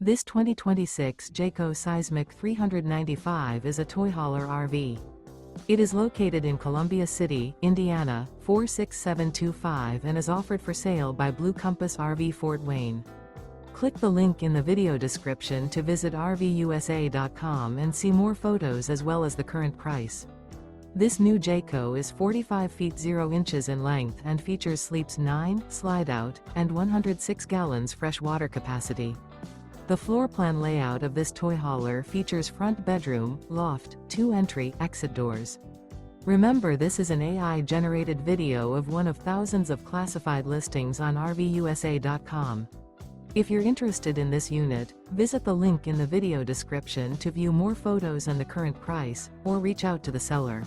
This 2026 Jayco Seismic 395 is a toy hauler RV. It is located in Columbia City, Indiana, 46725 and is offered for sale by Blue Compass RV Fort Wayne. Click the link in the video description to visit RVUSA.com and see more photos as well as the current price. This new Jayco is 45 feet 0 inches in length and features sleeps 9, Slideout, and 106 gallons fresh water capacity. The floor plan layout of this toy hauler features front bedroom, loft, 2 entry, exit doors. Remember, this is an AI-generated video of one of thousands of classified listings on RVUSA.com. If you're interested in this unit, visit the link in the video description to view more photos and the current price, or reach out to the seller.